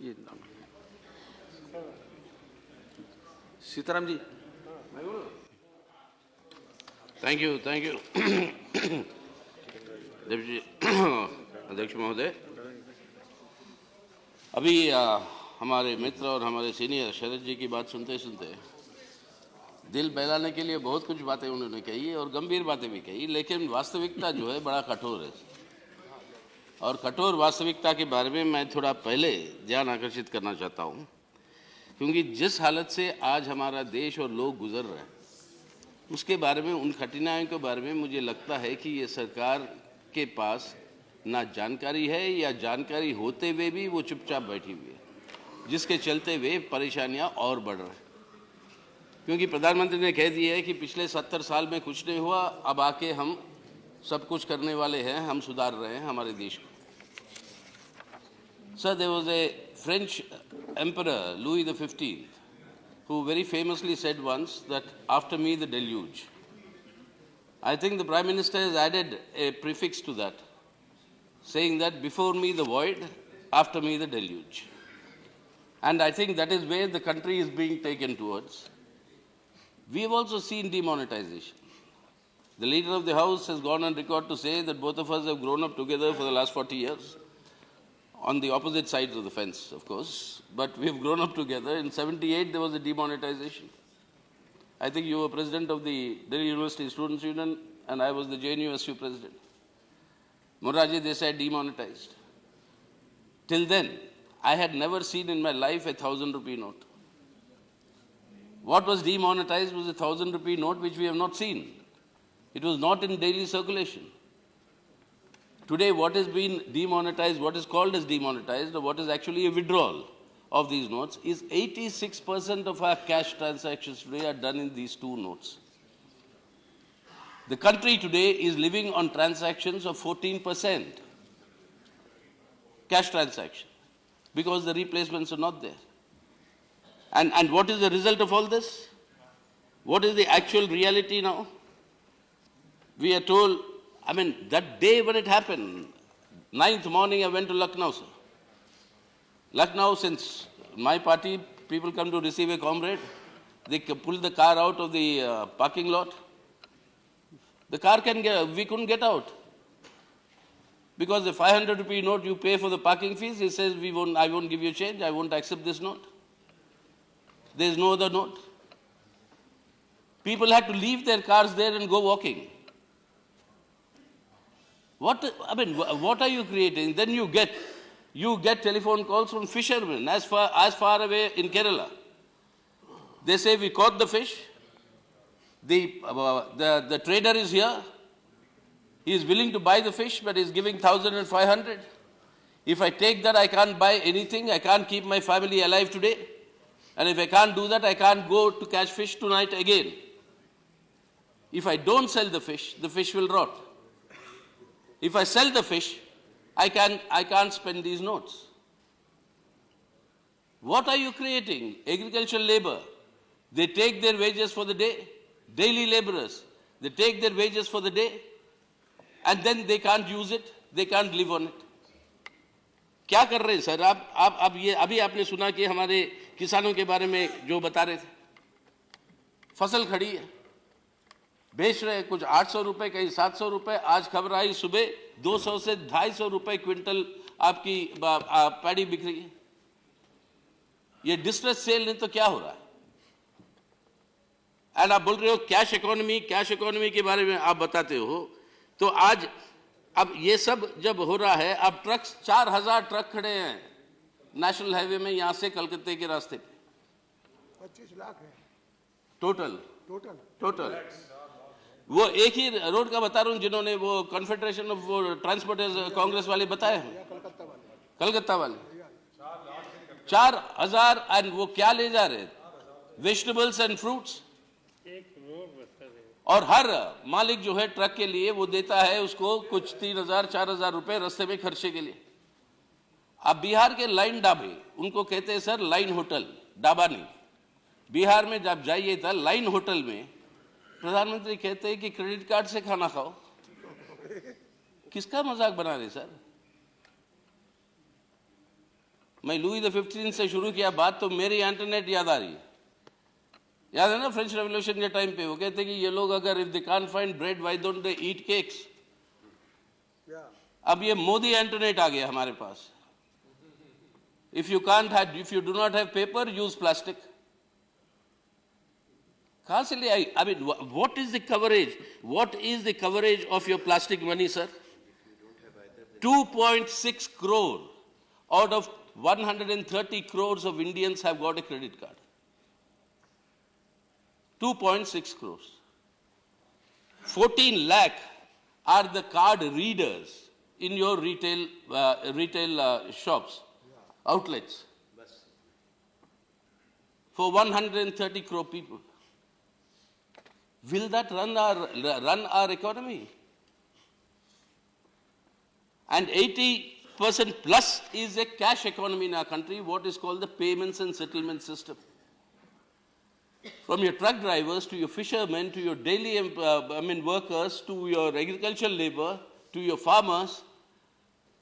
ये Sitaram ji. Thank you deputy अध्यक्ष महोदय। अभी हमारे मित्र और हमारे सीनियर शरद जी की बात सुनते सुनते दिल बहलाने के लिए बहुत कुछ बातें उन्होंने कही और गंभीर बातें भी कही, लेकिन वास्तविकता जो है बड़ा कठोर है। और कठोर वास्तविकता के बारे में मैं थोड़ा पहले ध्यान आकर्षित करना चाहता हूँ, क्योंकि जिस हालत से आज हमारा देश और लोग गुजर रहे हैं उसके बारे में, उन कठिनाइयों के बारे में मुझे लगता है कि ये सरकार के पास ना जानकारी है या जानकारी होते हुए भी वो चुपचाप बैठी हुई है, जिसके चलते हुए परेशानियां और बढ़ रही हैं। क्योंकि प्रधानमंत्री ने कह दिया है कि पिछले 70 साल में कुछ नहीं हुआ, अब आके हम सब कुछ करने वाले हैं, हम सुधार रहे हैं हमारे देश को। Sir, there was a French emperor, Louis XV, who very famously said once that after me the deluge. I think the Prime Minister has added a prefix to that, saying that before me the void, after me the deluge. And I think that is where the country is being taken towards. We have also seen demonetization. The leader of the House has gone on record to say that both of us have grown up together for the last 40 years. On the opposite sides of the fence, of course, but we've grown up together. In 78, there was a demonetization. I think you were president of the Delhi University Students' Union, and I was the JNU-SU president. Morarji Desai demonetized. Till then, I had never seen in my life a 1,000 rupee note. What was demonetized was a 1,000 rupee note which we have not seen. It was not in daily circulation. Today, what has been demonetized, what is called as demonetized, or what is actually a withdrawal of these notes, is 86% of our cash transactions today are done in these two notes. The country today is living on transactions of 14% cash transaction, because the replacements are not there. And what is the result of all this? What is the actual reality now? We are told, I mean, that day when it happened, 9th morning, I went to Lucknow, sir. Lucknow, since my party, people come to receive a comrade, they pull the car out of the parking lot. The car we couldn't get out. Because the 500 rupee note you pay for the parking fees, he says, I won't give you change, I won't accept this note. There is no other note. People had to leave their cars there and go walking. What are you creating? Then you get telephone calls from fishermen as far away in Kerala. They say, we caught the fish. The trader is here. He is willing to buy the fish, but he is giving 1,500. If I take that, I can't buy anything. I can't keep my family alive today. And if I can't do that, I can't go to catch fish tonight again. If I don't sell the fish will rot. If I sell the fish, I can't spend these notes. What are you creating? Agricultural labor. They take their wages for the day. Daily laborers. They take their wages for the day. And then they can't use it. They can't live on it. क्या कर रहे हैं sir आप ये अभी आपने सुना कि हमारे किसानों के बारे में जो बता रहे थे, फसल खड़ी है, बेच रहे हैं, कुछ 800 रुपए, कहीं 700 रुपए। आज खबर आई सुबह 200 से 250 रुपए क्विंटल आपकी पैडी बिक रही है। ये डिस्ट्रेस सेल नहीं तो क्या हो रहा है? एंड आप बोल रहे हो कैश इकोनॉमी के बारे में आप बताते हो, तो आज अब ये सब जब हो रहा है, अब ट्रक्स 4000 ट्रक खड़े हैं नेशनल हाईवे में, यहां से कलकत्ते के रास्ते पे। 25 लाख है टोटल। वो एक ही रोड का बता रहा हूं, जिन्होंने वो कॉन्फेडरेशन ऑफ वो ट्रांसपोर्टर्स कांग्रेस वाले बताए हैं, कलकत्ता वाले 4000। एंड वो क्या ले जा रहे? Vegetables and fruits. और हर मालिक जो है ट्रक के लिए वो देता है उसको कुछ 3000-4000 रुपए रास्ते में खर्चे के लिए। अब बिहार के लाइन ढाबे, उनको कहते हैं सर लाइन होटल, ढाबा नहीं। बिहार में जब जाइए था लाइन होटल में, प्रधानमंत्री कहते हैं कि क्रेडिट कार्ड से खाना खाओ। किसका मजाक बना रहे सर? मैं लुई द 15 से शुरू किया बात तो मेरी इंटरनेट याद आ रही है. याद है ना फ्रेंच रेवोल्यूशन के टाइम पे वो कहते कि ये लोग अगर if they can't find bread why don't they eat cakes. अब ये मोदी इंटरनेट आ गया हमारे पास. If you do not have paper, use plastic. कहाँ से ले आई? I mean, what is the coverage? What is the coverage of your plastic money, sir? 2.6 crore out of 130 crores of Indians have got a credit card. 2.6 crores. 14 lakh are the card readers in your retail shops, outlets, for 130 crore people. Will that run our economy? And 80% plus is a cash economy in our country, what is called the payments and settlement system. From your truck drivers to your fishermen to your daily workers to your agricultural labor to your farmers,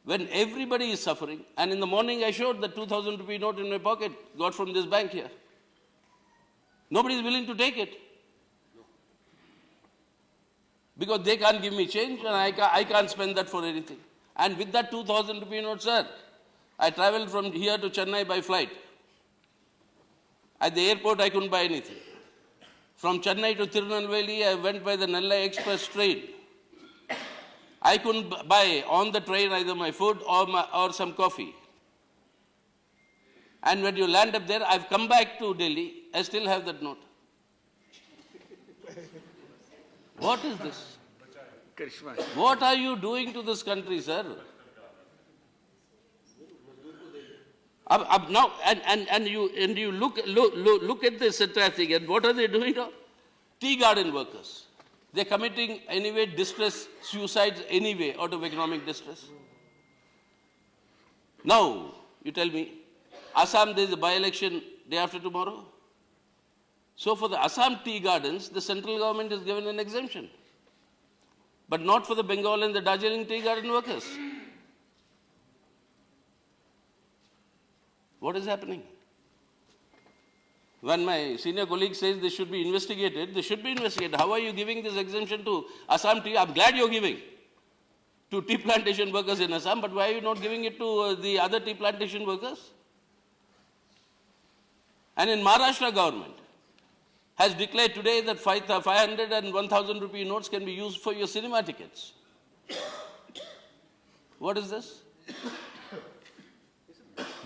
when everybody is suffering, and in the morning I showed the 2,000 rupee note in my pocket, got from this bank here. Nobody is willing to take it. Because they can't give me change and I can't spend that for anything. And with that 2,000 rupee note, sir, I traveled from here to Chennai by flight. At the airport, I couldn't buy anything. From Chennai to Tirunelveli, I went by the Nellai Express train. I couldn't buy on the train either my food or some coffee. And when you land up there, I've come back to Delhi, I still have that note. What is this? What are you doing to this country, sir? Now, and you look at this entire thing, and what are they doing now? Tea garden workers. They're committing anyway distress, suicides anyway out of economic distress. Now, you tell me, Assam, there is a by-election day after tomorrow. So for the Assam tea gardens, the central government has given an exemption. But not for the Bengal and the Darjeeling tea garden workers. What is happening? When my senior colleague says this should be investigated, they should be investigated. How are you giving this exemption to Assam tea? I'm glad you're giving to tea plantation workers in Assam, but why are you not giving it to the other tea plantation workers? And in Maharashtra government has declared today that 500 and 1,000 rupee notes can be used for your cinema tickets. What is this?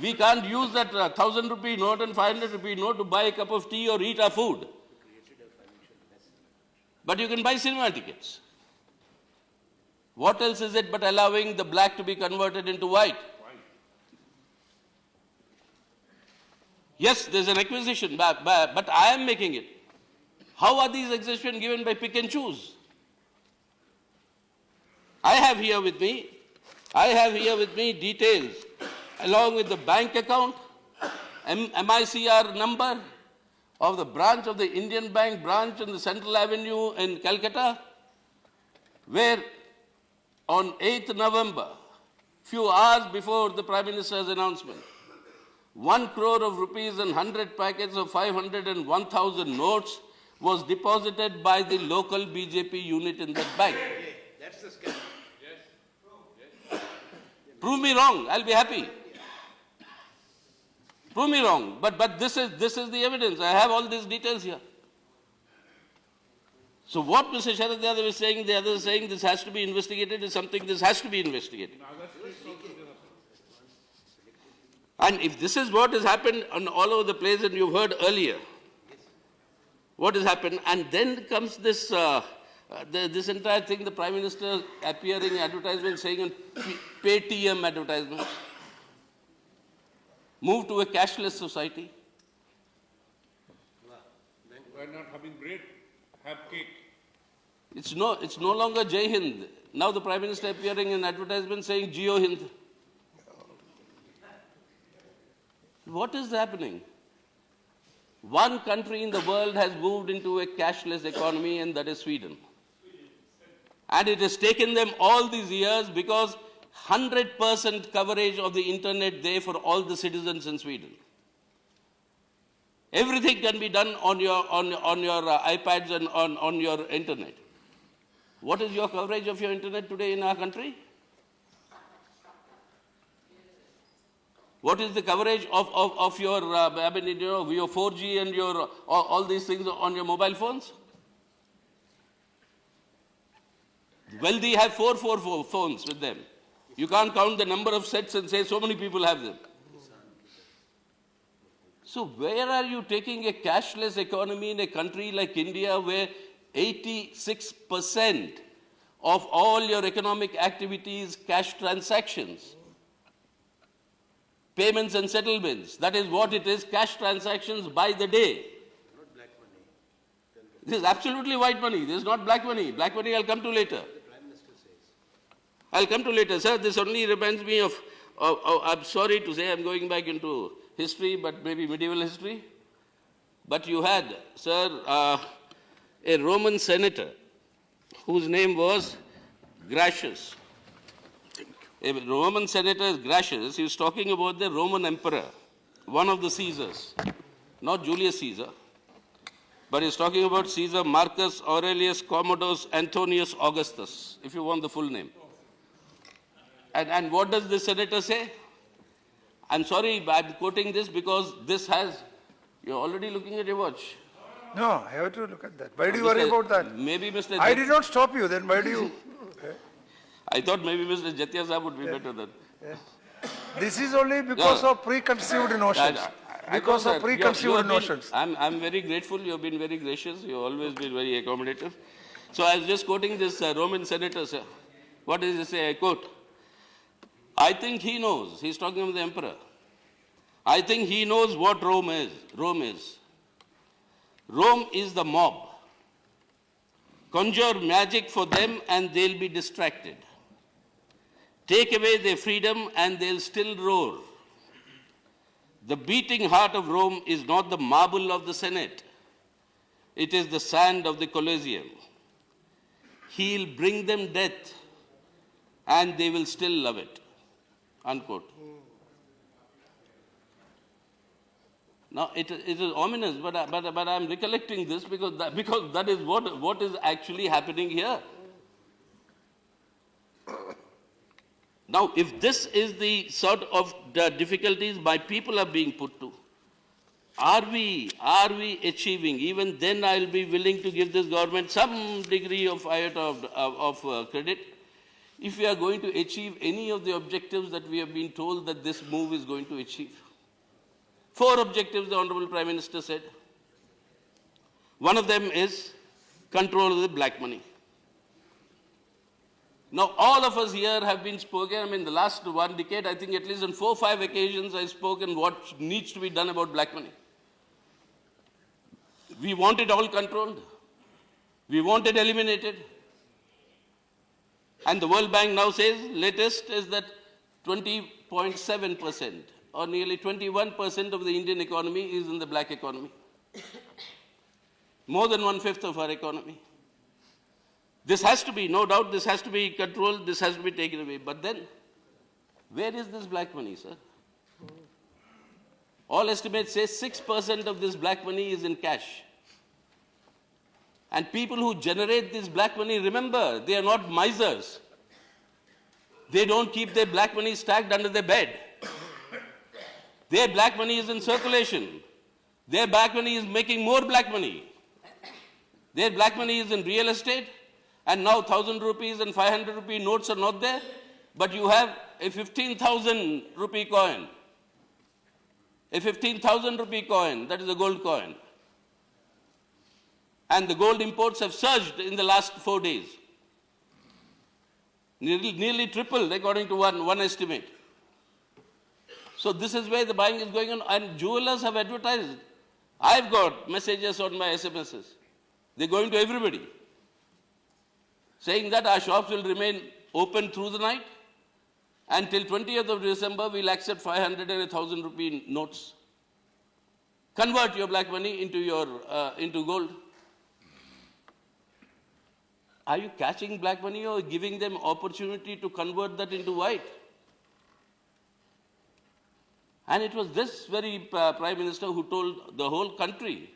We can't use that 1,000 rupee note and 500 rupee note to buy a cup of tea or eat our food. But you can buy cinema tickets. What else is it but allowing the black to be converted into white? Yes, there's an acquisition, but I am making it. How are these exemptions given by pick and choose? I have here with me details along with the bank account, MICR number of the branch of the Indian Bank branch on the Central Avenue in Calcutta, where on 8th November, few hours before the Prime Minister's announcement, 1 crore of rupees and 100 packets of 500 and 1,000 notes was deposited by the local BJP unit in that bank. That's the scam. Yes. Prove me wrong, I'll be happy. Prove me wrong, but this is the evidence. I have all these details here. So what Mr. Sharad Yadav is saying, the others saying this has to be investigated is something this has to be investigated. And if this is what has happened on all over the place, and you've heard earlier, what has happened, and then comes this this entire thing, the Prime Minister appearing in advertisements saying on Paytm advertisements, move to a cashless society. Why not having bread? Have cake. It's no longer Jai Hind. Now the Prime Minister appearing in advertisement saying Jio Hind. What is happening? One country in the world has moved into a cashless economy, and that is Sweden. And it has taken them all these years because 100% coverage of the internet there for all the citizens in Sweden. Everything can be done on your iPads and on your internet. What is your coverage of your internet today in our country? What is the coverage of your, your 4G and your all these things on your mobile phones? The wealthy have four phones with them. You can't count the number of sets and say so many people have them. So where are you taking a cashless economy in a country like India where 86% of all your economic activities cash transactions? Payments and settlements, that is what it is, cash transactions by the day. This is absolutely white money, this is not black money. Black money I'll come to later. I'll come to later. Sir, this only reminds me of I'm sorry to say I'm going back into history, but maybe medieval history. But you had, sir, a Roman senator whose name was Gracious. A Roman senator, Gracious, he was talking about the Roman emperor, one of the Caesars, not Julius Caesar, but he's talking about Caesar Marcus Aurelius Commodus Antonius Augustus, if you want the full name. And what does the senator say? I'm sorry, I'm quoting this because this has, you're already looking at your watch. No, I have to look at that. Why do you worry about that? Maybe Mr. I did not stop you, then why do you? I thought maybe Mr. Jatia Saab would be better than. This is only because of preconceived notions. Because of preconceived notions. I'm very grateful. You've been very gracious. You've always been very accommodative. So I was just quoting this Roman senator, sir. What does he say? I quote, I think he knows. He's talking about the emperor. I think he knows what Rome is. Rome is. Rome is the mob. Conjure magic for them and they'll be distracted. Take away their freedom and they'll still roar. The beating heart of Rome is not the marble of the Senate. It is the sand of the Colosseum. He'll bring them death and they will still love it. Unquote. Now, it is ominous, but I'm recollecting this because that is what is actually happening here. Now, if this is the sort of the difficulties my people are being put to, are we achieving? Even then, I'll be willing to give this government some degree of credit. If we are going to achieve any of the objectives that we have been told that this move is going to achieve. 4 objectives, the Honorable Prime Minister said. One of them is control of the black money. Now, all of us here have been spoken, I mean, the last 1 decade, I think at least on 4 or 5 occasions I've spoken what needs to be done about black money. We want it all controlled. We want it eliminated. And the World Bank now says, latest is that 20.7% or nearly 21% of the Indian economy is in the black economy. More than 1/5 of our economy. This has to be, no doubt, this has to be controlled, this has to be taken away. But then, where is this black money, sir? All estimates say 6% of this black money is in cash. And people who generate this black money, remember, they are not misers. They don't keep their black money stacked under their bed. Their black money is in circulation. Their black money is making more black money. Their black money is in real estate. And now 1,000 rupees and 500 rupee notes are not there. But you have a 15,000 rupee coin. A 15,000 rupee coin, that is a gold coin. And the gold imports have surged in the last 4 days. Nearly tripled according to one estimate. So this is where the buying is going on. And jewelers have advertised. I've got messages on my SMSs. They're going to everybody. Saying that our shops will remain open through the night. And till 20th of December, we'll accept 500 and 1,000 rupee notes. Convert your black money into gold. Are you catching black money or giving them opportunity to convert that into white? And it was this very Prime Minister who told the whole country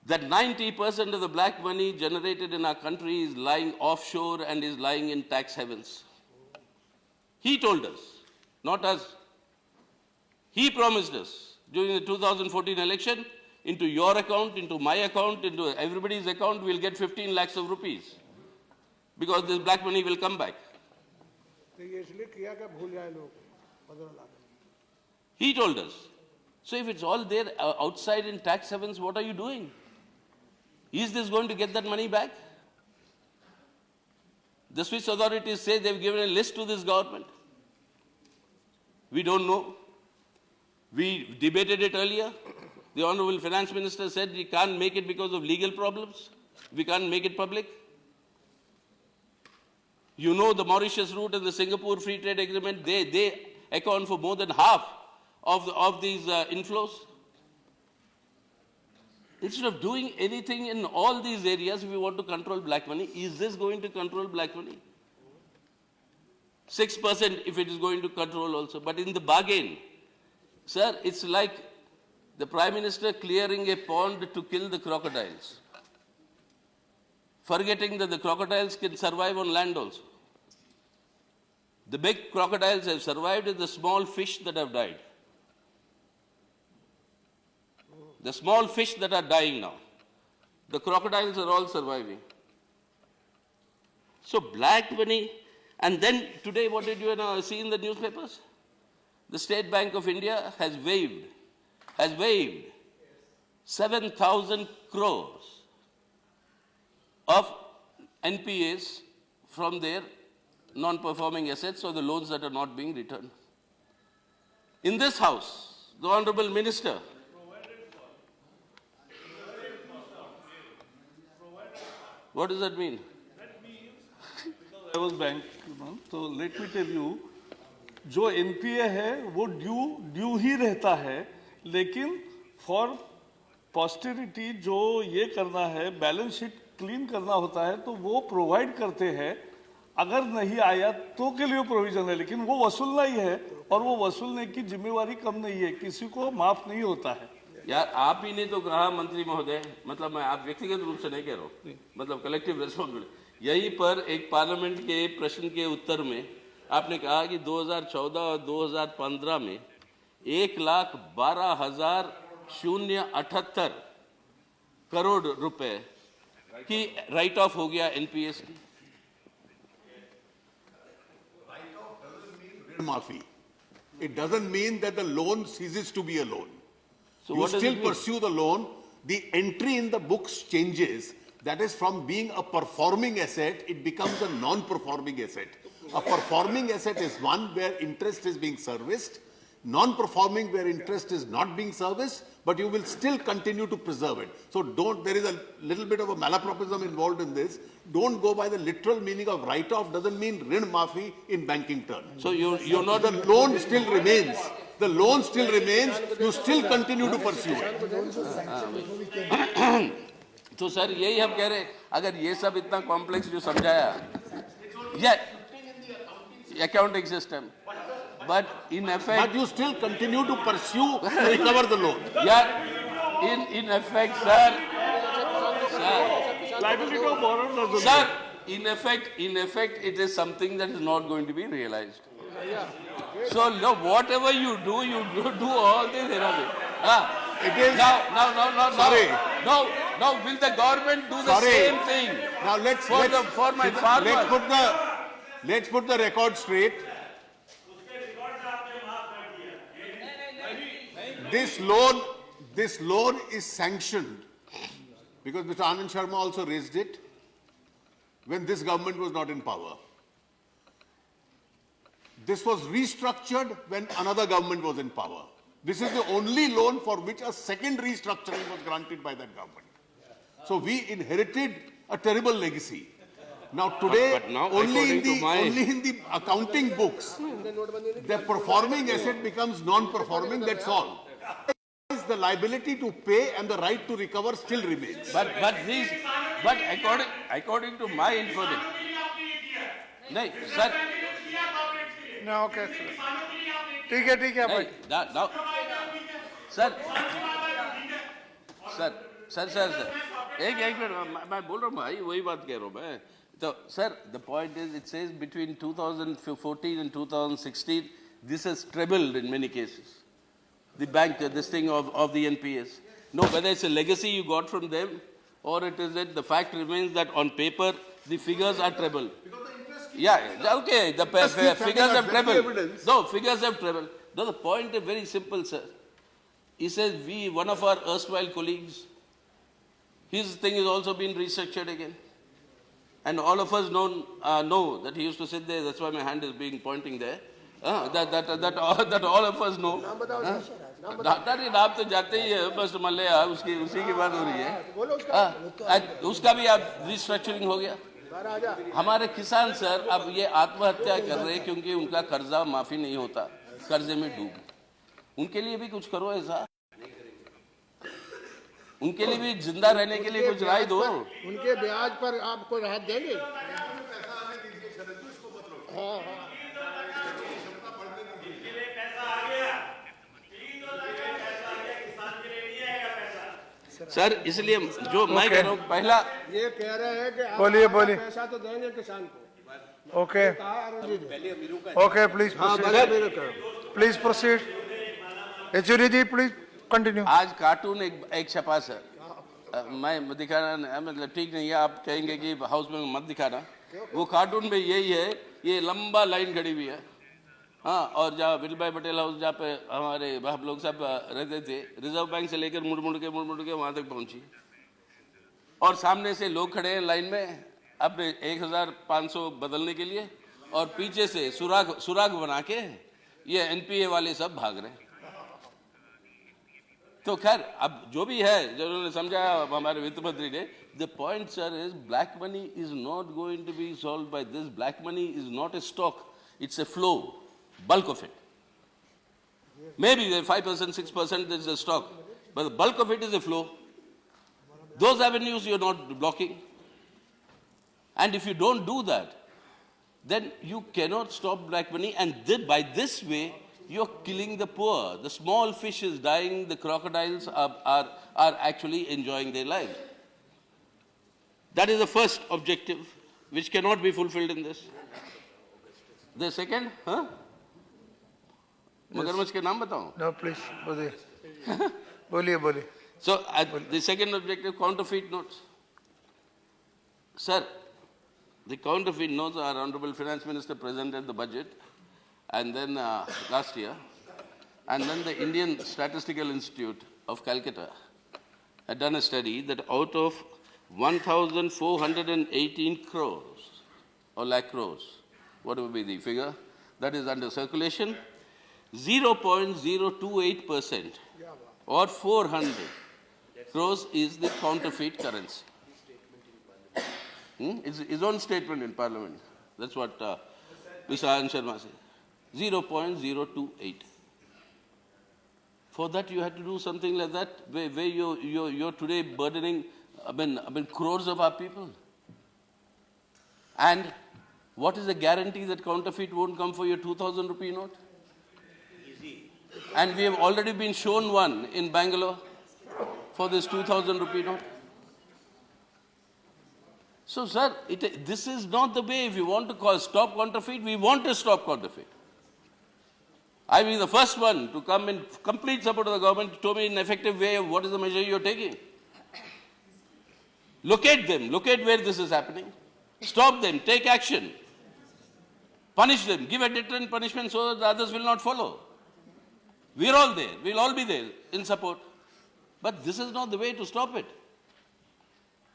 that 90% of the black money generated in our country is lying offshore and is lying in tax havens. He told us, not us. He promised us during the 2014 election, into your account, into my account, into everybody's account, we'll get 15 lakhs of rupees. Because this black money will come back. He told us. So if it's all there outside in tax havens, what are you doing? Is this going to get that money back? The Swiss authorities say they've given a list to this government. We don't know. We debated it earlier. The Honorable Finance Minister said we can't make it because of legal problems. We can't make it public. You know the Mauritius route and the Singapore Free Trade Agreement, they account for more than half of these inflows. Instead of doing anything in all these areas, if we want to control black money, is this going to control black money? 6% if it is going to control also. But in the bargain, sir, it's like the Prime Minister clearing a pond to kill the crocodiles, forgetting that the crocodiles can survive on land also. The big crocodiles have survived, it's the small fish that have died. The small fish that are dying now. The crocodiles are all surviving. So black money, and then today what did you see in the newspapers? The State Bank of India has waived 7,000 crores of NPAs from their non-performing assets or the loans that are not being returned. In this house, the Honorable Minister what does that mean? I was bank, so let me tell you, जो NPA है वो due ही रहता है, लेकिन for पॉस्टेरिटी जो ये करना है, बैलेंस शीट क्लीन करना होता है, तो वो प्रोवाइड करते हैं. अगर नहीं आया तो के लिए प्रोविजन है, लेकिन वो वसूलना ही है, और वो वसूलने की जिम्मेवारी कम नहीं है, किसी को माफ नहीं होता है. यार आप ही ने तो कहा मंत्री महोदय, मतलब मैं आप व्यक्तिगत रूप से नहीं कह रहा हूँ, मतलब कलेक्टिव रिस्पॉन्सिबिलिटी. यहीं पर एक पार्लियामेंट के प्रश्न के उत्तर में आपने कहा कि 2014 और 2015 में 1,12,078 करोड़ रुपए की राइट ऑफ हो गया एनपीएस की. Mafi. It doesn't mean that the loan ceases to be a loan. So you what does still it mean? pursue the loan. The entry in the books changes. That is, from being a performing asset, it becomes a non-performing asset. A performing asset is one where interest is being serviced, non-performing where interest is not being serviced, but you will still continue to preserve it. So there is a little bit of a malapropism involved in this. Don't go by the literal meaning of write-off, doesn't mean rin mafi in banking terms. So you're not... The loan still remains. The loan still remains. You still continue to pursue it. तो sir यही हम कह रहे हैं, अगर ये सब इतना कॉम्प्लेक्स जो समझाया, yeah, accounting system, but in effect, but you still continue to pursue to recover the loan. Yeah, in effect, sir, Liability of borrower doesn't. sir, in effect, it is something that is not going to be realized. So no, whatever you do all this. It is No. Sorry. No, will the government do the Sorry. same thing? Now for my farmers? Let's put the record straight. This loan is sanctioned because Mr. Anand Sharma also raised it when this government was not in power. This was restructured when another government was in power. This is the only loan for which a second restructuring was granted by that government. So we inherited a terrible legacy. Now today, But now, only in according the accounting books, the performing asset becomes non-performing, that's all. The liability to pay and the right to recover still remains. But But according to my information, नहीं sir No, okay. ठीक है नहीं भाई. now sir sir sir sir sir एक minute मैं बोल रहा हूँ भाई वही बात कह रहा हूँ मैं तो sir the point is it says between 2014 and 2016 this has trebled in many cases the bank this thing of the NPS. No, whether it's a legacy you got from them or it is that the fact remains that on paper the figures are trebled. Yeah, okay, the figures have trebled. No, figures have trebled. No, the point is very simple, sir. He says one of our erstwhile colleagues, his thing has also been restructured again. And all of us know that he used to sit there, that's why my hand is being pointing there. That all of us know. Doctor ji नाम तो जाते ही है बस मल्ले उसी की बात हो रही है उसका भी अब रिस्ट्रक्चरिंग हो गया हमारे किसान सर अब ये आत्महत्या कर रहे हैं क्योंकि उनका कर्जा माफी नहीं होता कर्जे में डूब उनके लिए भी कुछ करो ऐसा उनके लिए भी जिंदा रहने के लिए कुछ राय दो उनके ब्याज पर आपको राहत देंगे सर इसलिए जो मैं कह रहा हूँ पहला ये कह रहे हैं कि आप बोलिए पैसा तो देंगे किसान को Okay. Okay, please proceed. Yechury ji, please continue. आज कार्टून एक छपा सर मैं दिखाना मतलब ठीक नहीं है आप कहेंगे कि हाउस में मत दिखाना वो कार्टून में यही है ये लंबा लाइन खड़ी हुई है हाँ और जहाँ विल भाई पटेल हाउस जहाँ पे हमारे हम लोग सब रहते थे रिजर्व बैंक से लेकर मुड़ मुड़ के वहां तक पहुंची और सामने से लोग खड़े हैं लाइन में अब 1500 बदलने के लिए और पीछे से सुराग बना के ये एनपीए वाले सब भाग रहे हैं तो खैर अब जो भी है जो उन्होंने समझा हमारे वित्त मंत्री ने the point sir is black money is not going to be solve by this black money is not a stock it's a flow bulk of it. Maybe the 5%, 6% is the stock, but the bulk of it is the flow. Those avenues you're not blocking. And if you don't do that, then you cannot stop black money. And by this way, you're killing the poor. The small fish is dying, the crocodiles are actually enjoying their lives. That is the first objective, which cannot be fulfilled in this. The second, मगरमच्छ के नाम बताऊं? No, please, बोलिए. So, the second objective, counterfeit notes. Sir, the counterfeit notes, our Honorable Finance Minister presented the budget, and then last year, and then the Indian Statistical Institute of Calcutta had done a study that out of 1,418 crores, or lakh crores, whatever be the figure, that is under circulation, 0.028% or 400 crores is the counterfeit currency. It's his own statement in Parliament. That's what Mr. Anand Sharma said. 0.028. For that you had to do something like that, where you're today burdening crores of our people. And what is the guarantee that counterfeit won't come for your 2,000 rupee note? And we have already been shown one in Bangalore for this 2,000 rupee note. So, sir, this is not the way. If you want to stop counterfeit, we want to stop counterfeit. I will be the first one to come in complete support of the government to tell me in an effective way of what is the measure you are taking. Locate them. Locate where this is happening. Stop them. Take action. Punish them. Give a deterrent punishment so that the others will not follow. We are all there. We will all be there in support. But this is not the way to stop it.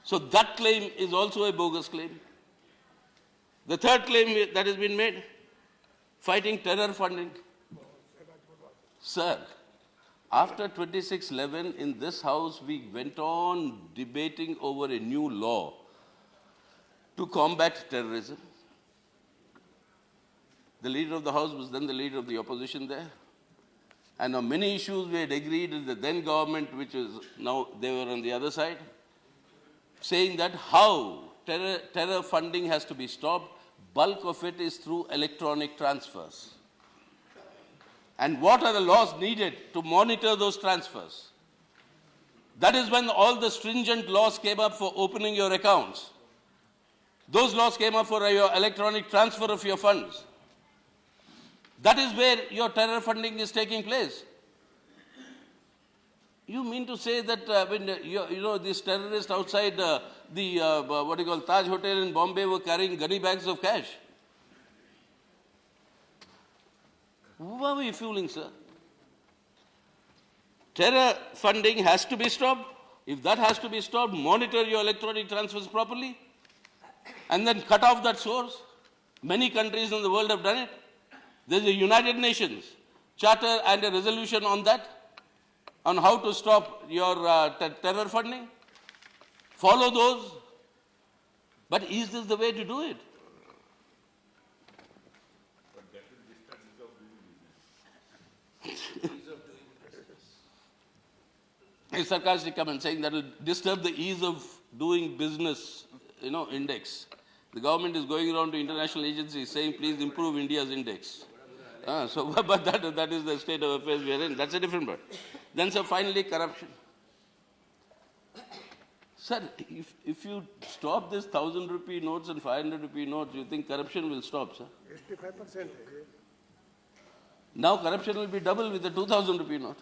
So that claim is also a bogus claim. The third claim that has been made, fighting terror funding. Sir, after 26/11 in this house, we went on debating over a new law to combat terrorism. The leader of the house was then the leader of the opposition there. And on many issues we had agreed with the then government, which is now they were on the other side. saying that how terror funding has to be stopped. Bulk of it is through electronic transfers. And what are the laws needed to monitor those transfers? That is when all the stringent laws came up for opening your accounts. Those laws came up for your electronic transfer of your funds. That is where your terror funding is taking place. You mean to say that when these terrorists outside the Taj Hotel in Bombay were carrying gunny bags of cash? Who are we fooling, sir? Terror funding has to be stopped. If that has to be stopped, monitor your electronic transfers properly and then cut off that source. Many countries in the world have done it. There's a United Nations charter and a resolution on that, on how to stop your terror funding. Follow those. But is this the way to do it? A sarcastic comment saying that will disturb the ease of doing business, index. The government is going around to international agencies saying, please improve India's index. But that is the state of affairs we are in. That's a different part. Then, sir, finally, corruption. Sir, if you stop this 1,000 rupee notes and 500 rupee notes, you think corruption will stop, sir? 85%. Now corruption will be double with the 2,000 rupee note.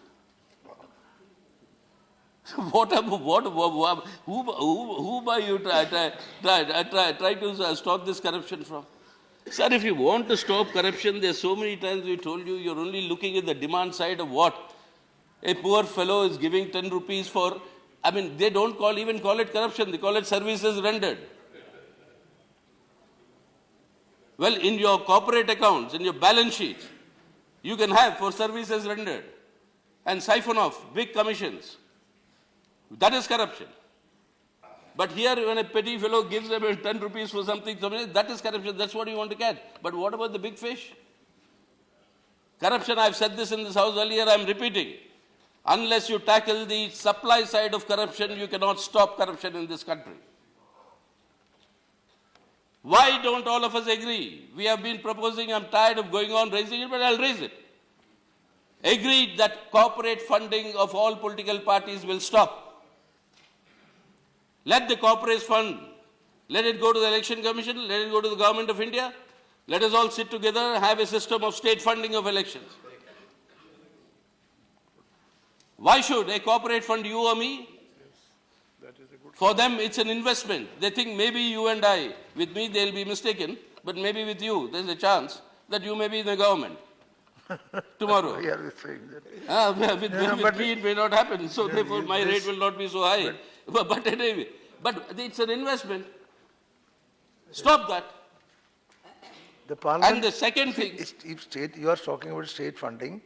Who are you try to stop this corruption from? Sir, if you want to stop corruption, there's so many times we told you, you're only looking at the demand side of what? A poor fellow is giving 10 rupees for, they don't even call it corruption, they call it services rendered. Well, in your corporate accounts, in your balance sheets, you can have for services rendered and siphon off big commissions. That is corruption. But here, when a petty fellow gives them 10 rupees for something, that is corruption. That's what you want to get. But what about the big fish? Corruption, I've said this in this house earlier, I'm repeating. Unless you tackle the supply side of corruption, you cannot stop corruption in this country. Why don't all of us agree? We have been proposing, I'm tired of going on raising it, but I'll raise it. Agreed that corporate funding of all political parties will stop. Let the corporate fund, let it go to the Election Commission, let it go to the Government of India. Let us all sit together and have a system of state funding of elections. Why should a corporate fund you or me? For them, it's an investment. They think maybe you and I, with me they'll be mistaken, but maybe with you, there's a chance that you may be in the government tomorrow. Yeah, we're saying that. With me, it may not happen, so therefore my rate will not be so high. But anyway, it's an investment. Stop that. The Parliament, And the second thing, if state, you are talking about state funding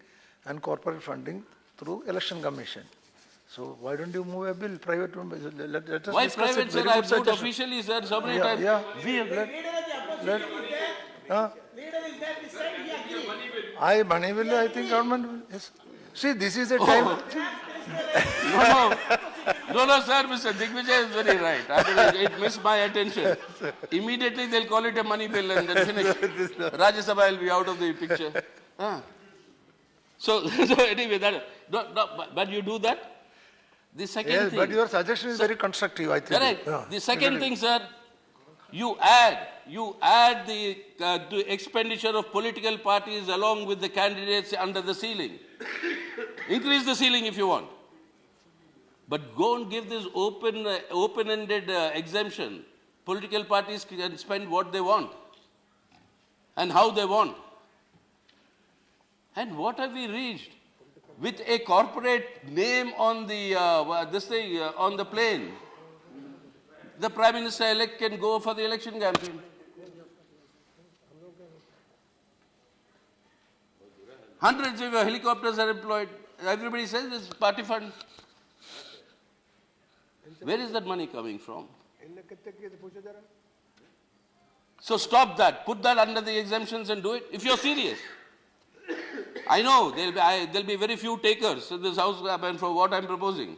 and corporate funding through Election Commission. So why don't you move a bill, private one? Let us why discuss it. private, sir? Very I've good moved suggestion. officially, sir, so many times. Yeah. We have Money will, I think government, yes. See, this is a time. No, sir, Mr. Digvijay is very right. It missed my attention. Immediately they'll call it a money bill and then finish. Rajya Sabha will be out of the picture. So anyway, but you do that. The second Yes, thing. but your suggestion is very constructive, I think. Correct. Yeah. The second thing, sir, you add the expenditure of political parties along with the candidates under the ceiling. Increase the ceiling if you want. But go and give this open-ended exemption. Political parties can spend what they want and how they want. And what have we reached? With a corporate name on the on the plane, the Prime Minister-elect can go for the election campaign. Hundreds of helicopters are employed. Everybody says it's party fund. Where is that money coming from? So stop that. Put that under the exemptions and do it if you're serious. I know there'll be very few takers in this house for what I'm proposing.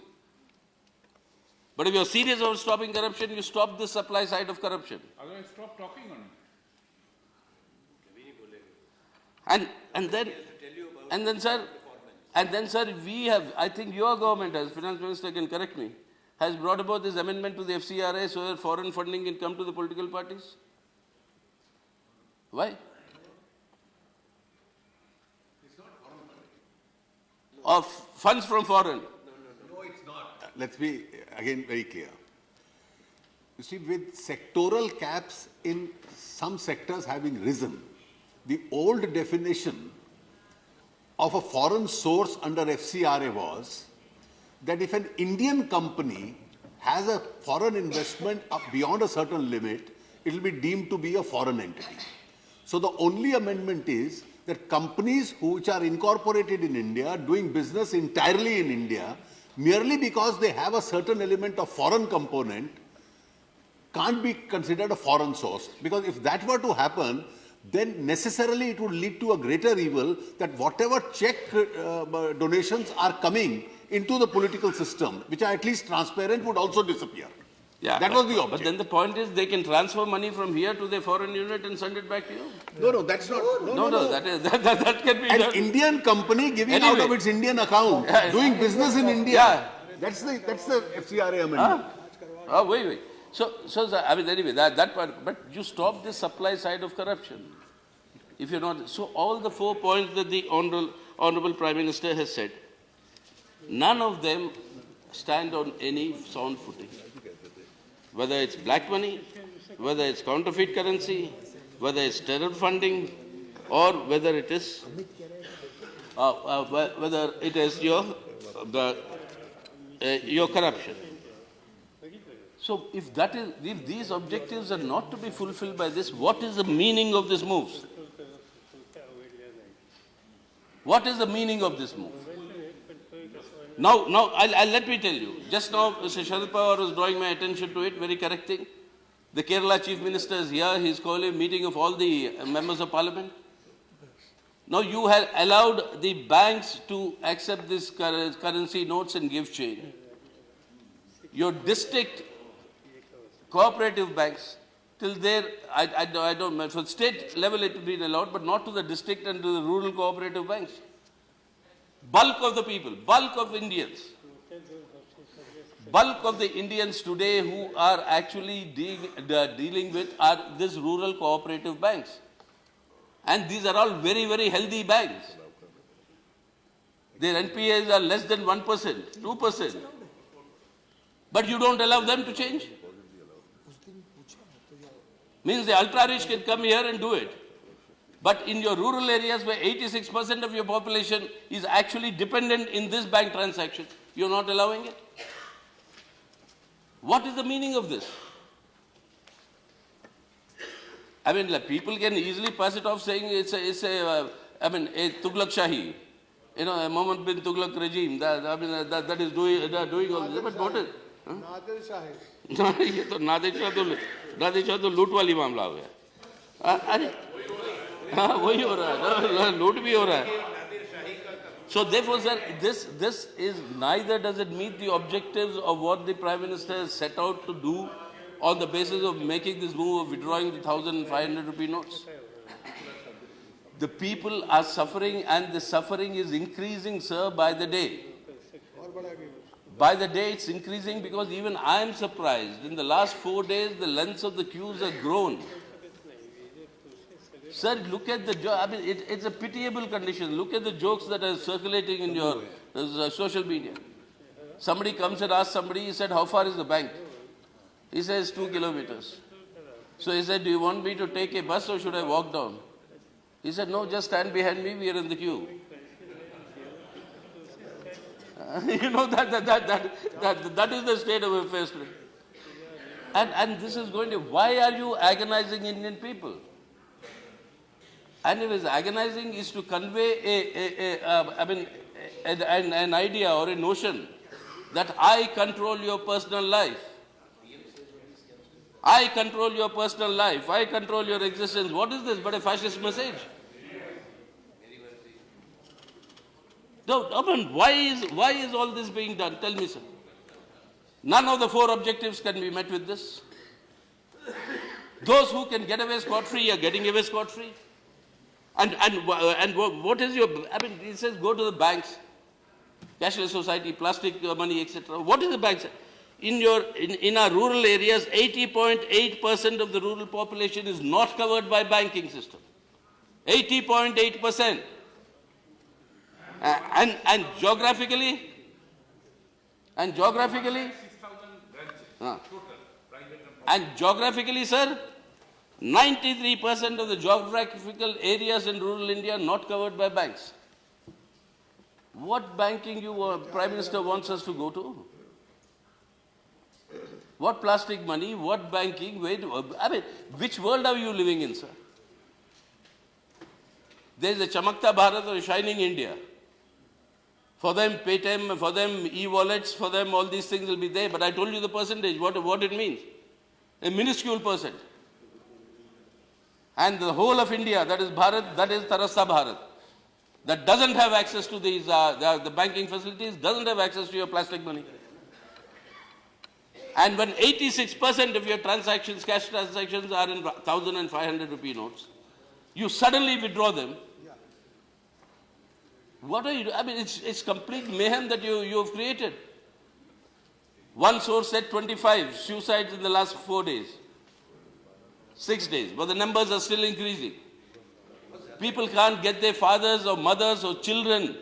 But if you're serious about stopping corruption, you stop the supply side of corruption. Otherwise, stop talking on it. And then, sir, we have, I think your government, as Finance Minister can correct me, has brought about this amendment to the FCRA so that foreign funding can come to the political parties. Why? Of funds from foreign. Let's be again very clear. You see, with sectoral caps in some sectors having risen, the old definition of a foreign source under FCRA was that if an Indian company has a foreign investment up beyond a certain limit, it will be deemed to be a foreign entity. So the only amendment is that companies which are incorporated in India, doing business entirely in India, merely because they have a certain element of foreign component, can't be considered a foreign source. Because if that were to happen, then necessarily it would lead to a greater evil that whatever check donations are coming into the political system, which are at least transparent, would also disappear. Yeah, that was the object. But then the point is they can transfer money from here to their foreign unit and send it back to you. No, that's not. No, that can be An done. Indian company giving out of its Indian account, doing business in India. Yeah. That's the FCRA amendment. Wait. So I mean, anyway, that part, but you stop the supply side of corruption. If you're not, so all the 4 points that the Honorable Prime Minister has said, none of them stand on any sound footing. Whether it's black money, whether it's counterfeit currency, whether it's terror funding, or whether it is your corruption. So if these objectives are not to be fulfilled by this, what is the meaning of this move? What is the meaning of this move? Now, let me tell you. Just now, Mr. Sharad Pawar was drawing my attention to it, very correct thing. The Kerala Chief Minister is here. He's calling a meeting of all the members of Parliament. Now, you have allowed the banks to accept this currency notes and give change. Your district cooperative banks, till there, I don't know, for state level it will be allowed, but not to the district and to the rural cooperative banks. Bulk of the people, bulk of Indians, bulk of the Indians today who are actually dealing with are these rural cooperative banks. And these are all very, very healthy banks. Their NPAs are less than 1%, 2%. But you don't allow them to change? Means the ultra-rich can come here and do it. But in your rural areas where 86% of your population is actually dependent in this bank transaction, you're not allowing it? What is the meaning of this? I mean, like, people can easily pass it off saying it's a Tughlaq Shahi. You know, a Mohammed bin Tughlaq regime. That is doing all this. But what is? Nadir Shah ये तो नादिर शाह तो लूट वाली मामला हो गया. अरे हाँ वही हो रहा है, लूट भी हो रहा है. So therefore, sir, this is neither does it meet the objectives of what the Prime Minister has set out to do on the basis of making this move of withdrawing the 1,500 rupee notes. The people are suffering, and the suffering is increasing, sir, by the day. By the day it's increasing, because even I am surprised. In the last 4 days, the lengths of the queues have grown. Sir, look at the I mean, it's a pitiable condition. Look at the jokes that are circulating in your social media. Somebody comes and asks somebody, he said, how far is the bank? He says 2 kilometers. So he said, do you want me to take a bus or should I walk down? He said, no, just stand behind me, we are in the queue. You know, that is the state of affairs today. And this is going to, why are you agonizing Indian people? And if it's agonizing is to convey an idea or a notion that I control your personal life. I control your personal life. I control your existence. What is this but a fascist message? No, I mean, why is all this being done? Tell me, sir. None of the 4 objectives can be met with this. Those who can get away scot-free are getting away scot-free. And what is your, I mean, it says go to the banks, cashless society, plastic money, etc. What is the banks? In our rural areas, 80.8% of the rural population is not covered by banking system. 80.8%. And geographically, sir, 93% of the geographical areas in rural India are not covered by banks. What banking Prime Minister wants us to go to? What plastic money, what banking, I mean, which world are you living in, sir? There is a Chamakta Bharat or a Shining India. For them, Paytm, for them, e-wallets, for them, all these things will be there. But I told you the percentage, what it means. A minuscule percent. And the whole of India, that is Bharat, that is Tarasta Bharat, that doesn't have access to these, the banking facilities, doesn't have access to your plastic money. And when 86% of your transactions, cash transactions are in 1,500 rupee notes, you suddenly withdraw them. What are you doing? I mean, it's complete mayhem that you have created. One source said 25 suicides in the last 4 days, 6 days, but the numbers are still increasing. People can't get their fathers or mothers or children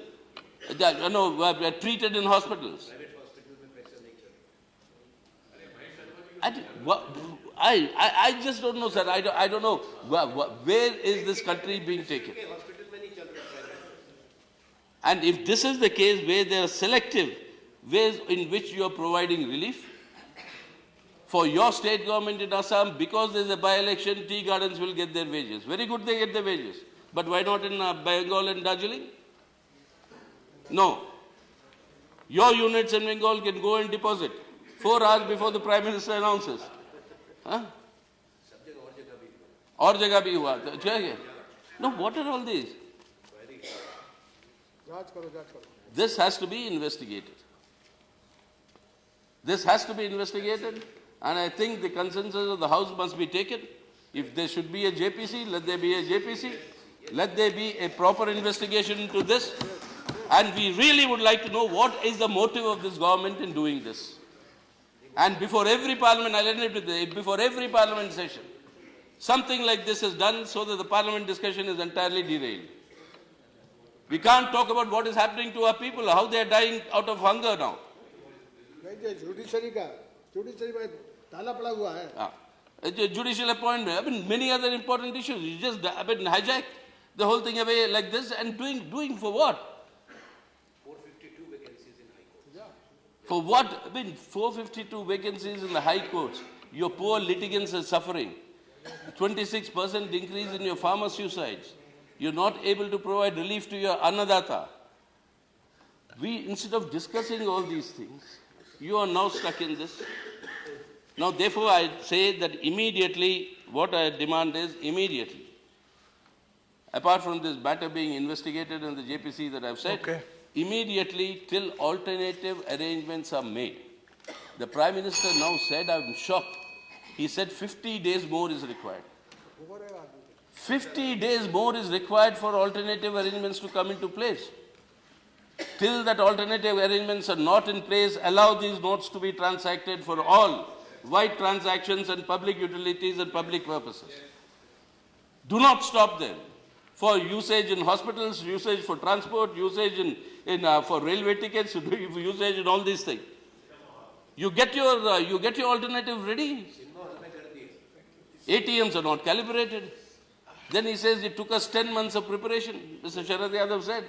treated in hospitals. I just don't know, sir. I don't know where is this country being taken. And if this is the case where there are selective ways in which you are providing relief, for your state government in Assam, because there is a by-election, tea gardens will get their wages. Very good, they get their wages. But why not in Bengal and Darjeeling? No. Your units in Bengal can go and deposit 4 hours before the Prime Minister announces. Huh? Aur jagah bhi hua. No, what are all these? This has to be investigated. This has to be investigated, and I think the consensus of the House must be taken. If there should be a JPC, let there be a JPC. Let there be a proper investigation into this. And we really would like to know what is the motive of this government in doing this. And before every parliament, I'll end it with this, before every parliament session, something like this is done so that the parliament discussion is entirely derailed. We can't talk about what is happening to our people, how they are dying out of hunger now. Judiciary में ताला पड़ा हुआ है. Judicial appointment, I mean, many other important issues. You just hijack the whole thing away like this and doing for what? 452 vacancies in High Court. For what? I mean, 452 vacancies in the High Courts. Your poor litigants are suffering. 26% increase in your farmer suicides. You're not able to provide relief to your annadata. Instead of discussing all these things, you are now stuck in this. Now, therefore, I say that immediately, what I demand is immediately, apart from this matter being investigated in the JPC that I've said, immediately till alternative arrangements are made. The Prime Minister now said, I'm shocked, he said 50 days more is required. 50 days more is required for alternative arrangements to come into place. Till that alternative arrangements are not in place, allow these notes to be transacted for all white transactions and public utilities and public purposes. Do not stop them for usage in hospitals, usage for transport, usage for railway tickets, usage in all these things. You get your alternative ready. ATMs are not calibrated. Then he says it took us 10 months of preparation. Mr. Sharad Yadav said,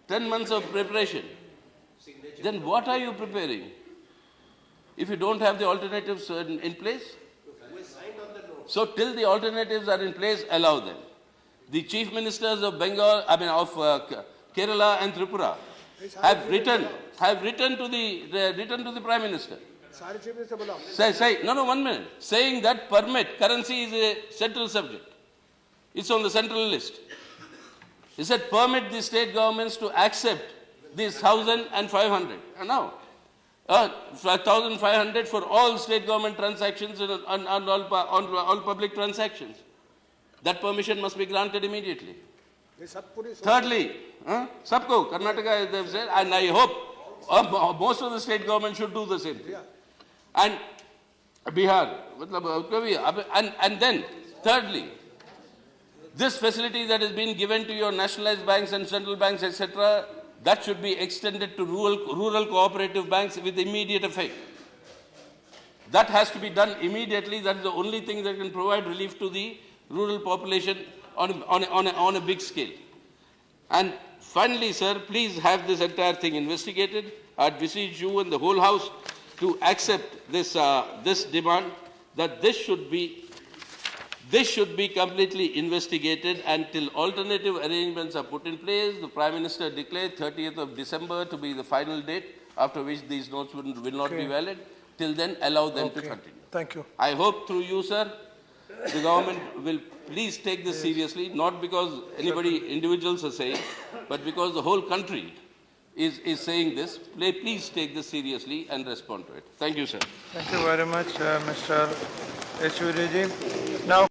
10 months of preparation. Then what are you preparing? If you don't have the alternatives in place? So till the alternatives are in place, allow them. The chief ministers of Bengal, of Kerala and Tripura have written to the Prime Minister. No, 1 minute. Saying that currency is a central subject. It's on the central list. He said, permit the state governments to accept these 1,500. And now, 1,500 for all state government transactions and all public transactions. That permission must be granted immediately. ये सब पूरी Thirdly, सबको, Karnataka, they've said, and I hope most of the state government should do the same thing. And Bihar, and then, thirdly, this facility that has been given to your nationalized banks and central banks, etc., that should be extended to rural cooperative banks with immediate effect. That has to be done immediately. That is the only thing that can provide relief to the rural population on a big scale. And finally, sir, please have this entire thing investigated. I beseech you and the whole House to accept this, this demand that this should be completely investigated until alternative arrangements are put in place. The Prime Minister declared 30th of December to be the final date, after which these notes will not be valid. Till then, allow them to continue. Thank you. I hope through you, sir, the government will please take this seriously, not because anybody, individuals are saying, but because the whole country is saying this. Please take this seriously and respond to it. Thank you, sir. Thank you very much, Mr. Yechury ji. Now.